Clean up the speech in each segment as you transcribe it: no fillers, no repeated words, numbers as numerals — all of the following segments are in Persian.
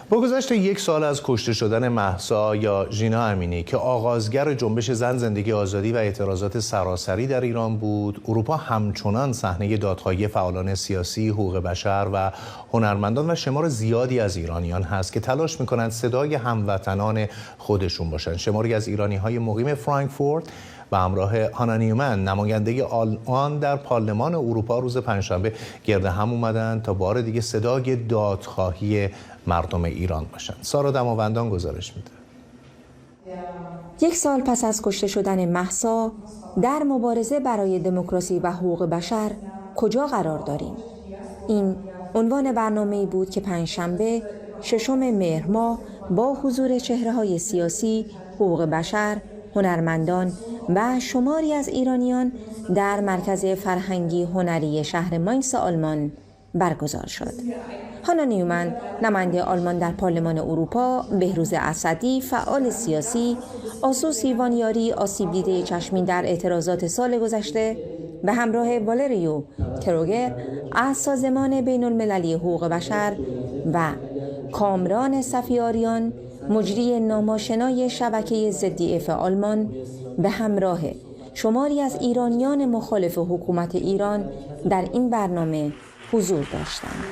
با گذشت یک سال از کشته شدن مهسا یا ژینا امینی که آغازگر جنبش زن زندگی آزادی و اعتراضات سراسری در ایران بود، اروپا همچنان صحنه دادخواهی فعالان سیاسی، حقوق بشر و هنرمندان و شمار زیادی از ایرانیان هست که تلاش می‌کنند صدای هموطنان خودشون باشند. شماری از ایرانی‌های مقیم فرانکفورت و همراه هانا نیومن، نماینده آلمان در پارلمان اروپا، روز پنجشنبه گرد هم اومدن تا بار دیگه صدای دادخواهی مردم ایران باشند. سارا دماوندان گزارش میده. یک سال پس از کشته شدن مهسا، در مبارزه برای دموکراسی و حقوق بشر کجا قرار داریم؟ این عنوان برنامه‌ای بود که پنجشنبه 6 مهر ماه با حضور چهره‌های سیاسی، حقوق بشر، هنرمندان و شماری از ایرانیان در مرکز فرهنگی هنری شهر ماینس آلمان برگزار شد. هانا نیومن، نماینده آلمان در پارلمان اروپا، بهروز اسدی، فعال سیاسی، آسو سیوانیاری، آسیب دیده چشمی در اعتراضات سال گذشته، به همراه والریو کروگر از سازمان بین المللی حقوق بشر و کامران صفیاریان، مجری ناماشنای شبکه ZDF آلمان، به همراه شماری از ایرانیان مخالف حکومت ایران در این برنامه حضور داشتند.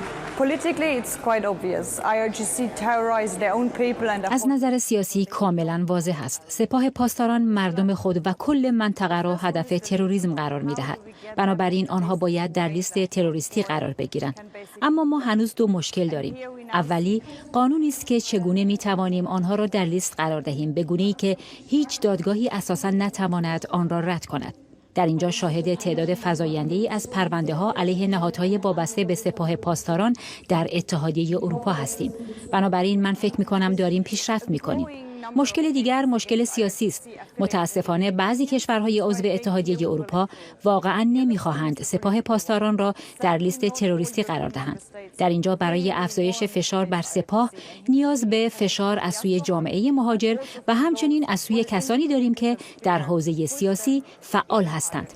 از نظر سیاسی کاملا واضح است. سپاه پاسداران مردم خود و کل منطقه را هدف تروریسم قرار می‌دهد. بنابراین آنها باید در لیست تروریستی قرار بگیرند. اما ما هنوز دو مشکل داریم. اولی، قانونی است که چگونه می‌توانیم آنها را در لیست قرار دهیم به گونه‌ای که هیچ دادگاهی اساساً نتواند آن را رد کند. در اینجا شاهد تعداد فزاینده‌ای از پرونده‌ها علیه نهادهای وابسته به سپاه پاسداران در اتحادیه اروپا هستیم. بنابراین من فکر می‌کنم داریم پیشرفت می‌کنیم. مشکل دیگر مشکل سیاسی است. متاسفانه بعضی کشورهای عضو اتحادیه اروپا واقعاً نمی‌خواهند سپاه پاسداران را در لیست تروریستی قرار دهند. در اینجا برای افزایش فشار بر سپاه نیاز به فشار از سوی جامعه مهاجر و همچنین از سوی کسانی داریم که در حوزه سیاسی فعال هستند.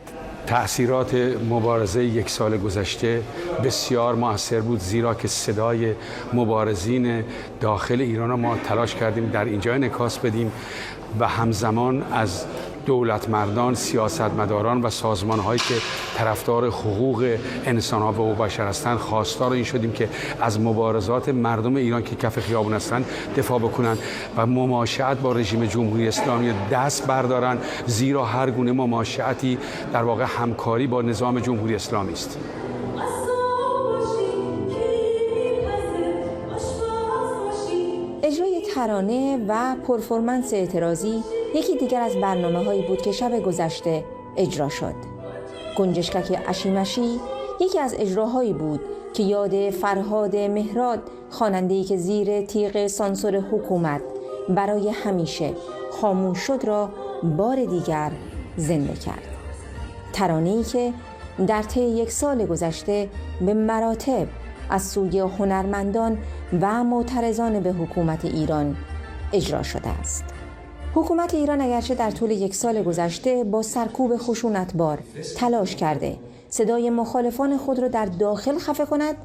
تأثیرات مبارزه یک سال گذشته بسیار مؤثر بود، زیرا که صدای مبارزین داخل ایران را ما تلاش کردیم در اینجا انعکاس بدیم و همزمان از دولتمردان، سیاستمداران و سازمان‌هایی که طرفدار حقوق انسان‌ها و حقوق بشر هستند خواستار این شدیم که از مبارزات مردم ایران که کف خیابان هستند دفاع بکنند و مماشات با رژیم جمهوری اسلامی دست بردارند، زیرا هر گونه مماشاتی در واقع همکاری با نظام جمهوری اسلامی است. اجرای ترانه و پرفورمنس اعتراضی یکی دیگر از برنامه‌هایی بود که شب گذشته اجرا شد. گنجشکک اشیمشی یکی از اجراهایی بود که یاد فرهاد مهراد، خواننده‌ای که زیر تیغ سانسور حکومت برای همیشه خاموش شد، را بار دیگر زنده کرد. ترانه‌ای که در طی یک سال گذشته به مراتب از سوی هنرمندان و معترضان به حکومت ایران اجرا شده است. حکومت ایران اگرچه در طول یک سال گذشته با سرکوب خشونتبار تلاش کرده صدای مخالفان خود را در داخل خفه کند،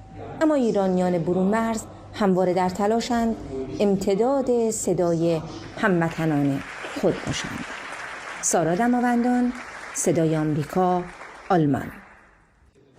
اما ایرانیان برون مرز همواره در تلاشند امتداد صدای هموطنان خود باشند. سارا دماوندان، صدای آمریکا، آلمان.